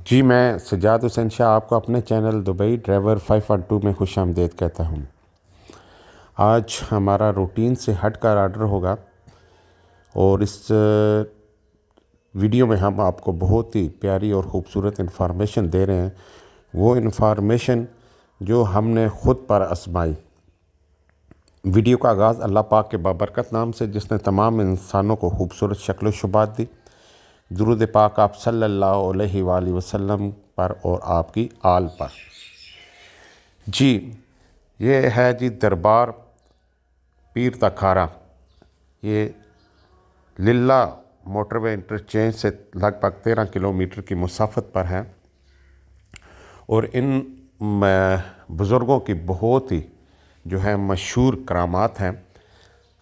جی میں سجاد حسین شاہ آپ کو اپنے چینل دبئی ڈرائیور 512 میں خوش آمدید کہتا ہوں۔ آج ہمارا روٹین سے ہٹ کر آرڈر ہوگا اور اس ویڈیو میں ہم آپ کو بہت ہی پیاری اور خوبصورت انفارمیشن دے رہے ہیں، وہ انفارمیشن جو ہم نے خود پر آزمائی۔ ویڈیو کا آغاز اللہ پاک کے بابرکت نام سے، جس نے تمام انسانوں کو خوبصورت شکل و شبات دی۔ درود پاک آپ صلی اللہ علیہ وآلہ وسلم پر اور آپ کی آل پر۔ جی یہ ہے جی دربار پیر تکھارا، یہ للہ موٹر وے انٹرچینج سے لگ بھگ 13 کلومیٹر کی مسافت پر ہے، اور ان بزرگوں کی بہت ہی جو ہے مشہور کرامات ہیں۔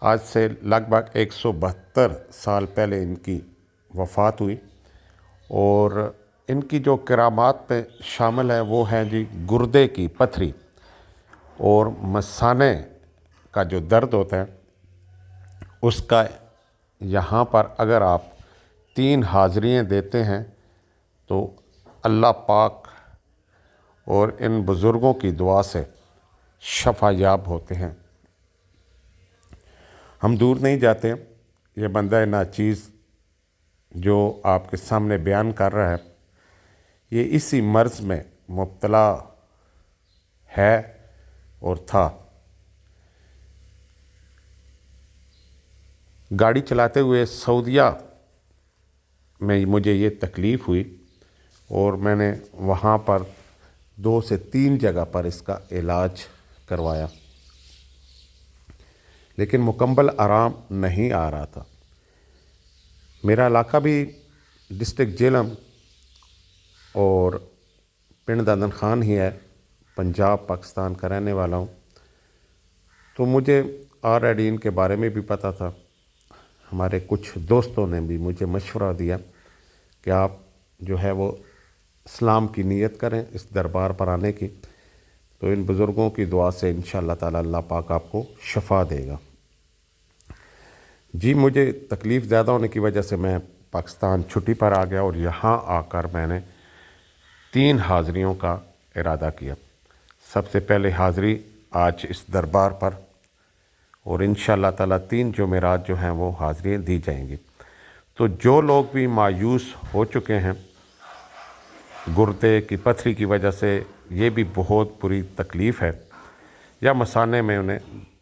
آج سے لگ بھگ 172 سال پہلے ان کی وفات ہوئی، اور ان کی جو کرامات پہ شامل ہے وہ ہیں جی گردے کی پتھری اور مثانے کا جو درد ہوتا ہے اس کا یہاں پر اگر آپ 3 حاضریاں دیتے ہیں تو اللہ پاک اور ان بزرگوں کی دعا سے شفا یاب ہوتے ہیں۔ ہم دور نہیں جاتے، یہ بندہ ناچیز جو آپ کے سامنے بیان کر رہا ہے یہ اسی مرض میں مبتلا ہے اور تھا۔ گاڑی چلاتے ہوئے سعودیہ میں مجھے یہ تکلیف ہوئی اور میں نے وہاں پر 2 سے 3 جگہ پر اس کا علاج کروایا، لیکن مکمل آرام نہیں آ رہا تھا۔ میرا علاقہ بھی ڈسٹرکٹ جہلم اور پنڈ دندن خان ہی ہے، پنجاب پاکستان کا رہنے والا ہوں، تو مجھے آلریڈی ان کے بارے میں بھی پتہ تھا۔ ہمارے کچھ دوستوں نے بھی مجھے مشورہ دیا کہ آپ جو ہے وہ اسلام کی نیت کریں اس دربار پر آنے کی، تو ان بزرگوں کی دعا سے انشاءاللہ تعالی اللہ پاک آپ کو شفا دے گا۔ جی مجھے تکلیف زیادہ ہونے کی وجہ سے میں پاکستان چھٹی پر آ گیا، اور یہاں آ کر میں نے 3 حاضریوں کا ارادہ کیا۔ سب سے پہلے حاضری آج اس دربار پر، اور انشاءاللہ تعالی 3 جمعرات جو ہیں وہ حاضریاں دی جائیں گی۔ تو جو لوگ بھی مایوس ہو چکے ہیں گردے کی پتھری کی وجہ سے، یہ بھی بہت بری تکلیف ہے، یا مثانے میں انہیں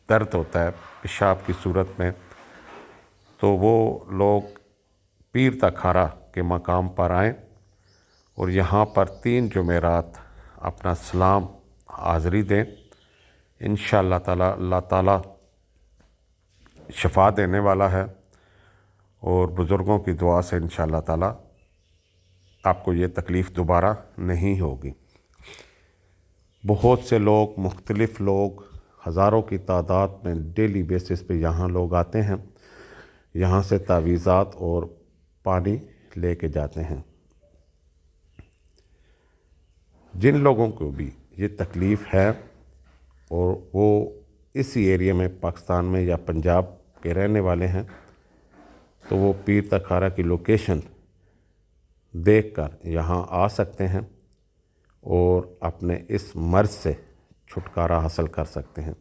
درد ہوتا ہے پیشاب کی صورت میں، تو وہ لوگ پیر تکھارا کے مقام پر آئیں اور یہاں پر 3 جمعرات اپنا سلام حاضری دیں۔ انشاءاللہ تعالی اللہ تعالی شفا دینے والا ہے، اور بزرگوں کی دعا سے انشاءاللہ تعالی آپ کو یہ تکلیف دوبارہ نہیں ہوگی۔ بہت سے لوگ، مختلف لوگ، ہزاروں کی تعداد میں ڈیلی بیسس پہ یہاں لوگ آتے ہیں، یہاں سے تعویذات اور پانی لے کے جاتے ہیں۔ جن لوگوں کو بھی یہ تکلیف ہے اور وہ اسی ایریا میں پاکستان میں یا پنجاب کے رہنے والے ہیں، تو وہ پیر تکھارا کی لوکیشن دیکھ کر یہاں آ سکتے ہیں اور اپنے اس مرض سے چھٹکارا حاصل کر سکتے ہیں۔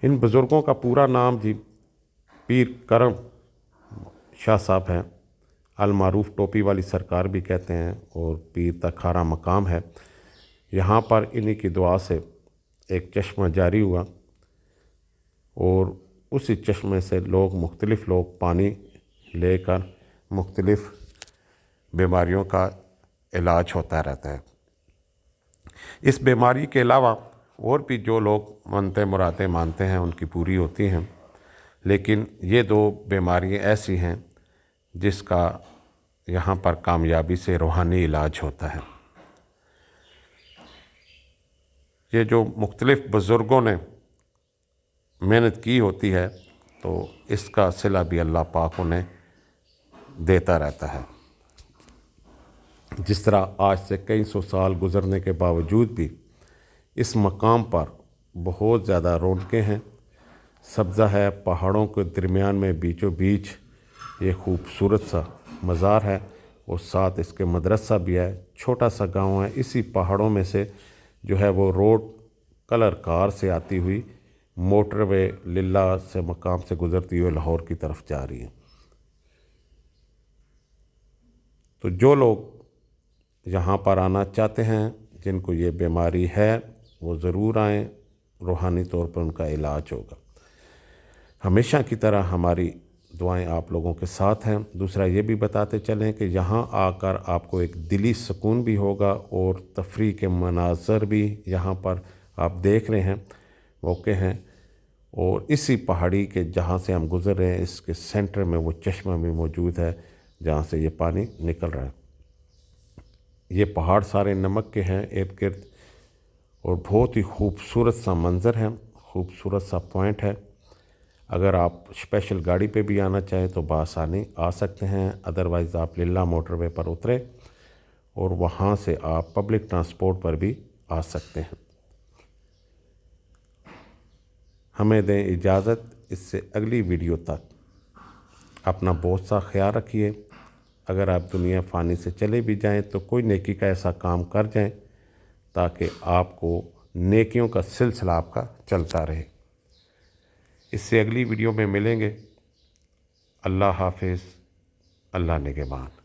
ان بزرگوں کا پورا نام جی پیر کرم شاہ صاحب ہیں، المعروف ٹوپی والی سرکار بھی کہتے ہیں، اور پیر تکھارا مقام ہے۔ یہاں پر انہی کی دعا سے ایک چشمہ جاری ہوا، اور اسی چشمے سے مختلف لوگ پانی لے کر مختلف بیماریوں کا علاج ہوتا رہتا ہے۔ اس بیماری کے علاوہ اور بھی جو لوگ منتیں مرادیں مانتے ہیں ان کی پوری ہوتی ہیں، لیکن یہ 2 بیماریاں ایسی ہیں جس کا یہاں پر کامیابی سے روحانی علاج ہوتا ہے۔ یہ جو مختلف بزرگوں نے محنت کی ہوتی ہے تو اس کا صلہ بھی اللہ پاک انہیں دیتا رہتا ہے۔ جس طرح آج سے کئی 100 سال گزرنے کے باوجود بھی اس مقام پر بہت زیادہ رونقیں ہیں، سبزہ ہے، پہاڑوں کے درمیان میں بیچوں بیچ یہ خوبصورت سا مزار ہے، اور ساتھ اس کے مدرسہ بھی ہے. چھوٹا سا گاؤں ہے. اسی پہاڑوں میں سے جو ہے وہ روڈ کلر کار سے آتی ہوئی موٹر وے للہ سے مقام سے گزرتی ہوئی لاہور کی طرف جا رہی ہے. تو جو لوگ یہاں پر آنا چاہتے ہیں، جن کو یہ بیماری ہے، وہ ضرور آئیں. روحانی طور پر ان کا علاج ہوگا. ہمیشہ کی طرح ہماری دعائیں آپ لوگوں کے ساتھ ہیں. دوسرا یہ بھی بتاتے چلیں کہ یہاں آ کر آپ کو ایک دلی سکون بھی ہوگا اور تفریح کے مناظر بھی یہاں پر آپ دیکھ رہے ہیں موقع ہیں. اور اسی پہاڑی کے جہاں سے ہم گزر رہے ہیں، اس کے سینٹر میں وہ چشمہ بھی موجود ہے جہاں سے یہ پانی نکل رہا ہے. یہ پہاڑ سارے نمک کے ہیں ارد گرد، اور بہت ہی خوبصورت سا منظر ہے، خوبصورت سا پوائنٹ ہے. اگر آپ اسپیشل گاڑی پہ بھی آنا چاہیں تو بآسانی آ سکتے ہیں. ادروائز آپ للہ موٹر وے پر اترے اور وہاں سے آپ پبلک ٹرانسپورٹ پر بھی آ سکتے ہیں. ہمیں دیں اجازت. اس سے اگلی ویڈیو تک اپنا بہت سا خیال رکھیے. اگر آپ دنیا فانی سے چلے بھی جائیں تو کوئی نیکی کا ایسا کام کر جائیں تاکہ آپ کو نیکیوں کا سلسلہ آپ کا چلتا رہے. اس سے اگلی ویڈیو میں ملیں گے. اللہ حافظ. اللہ نگہبان.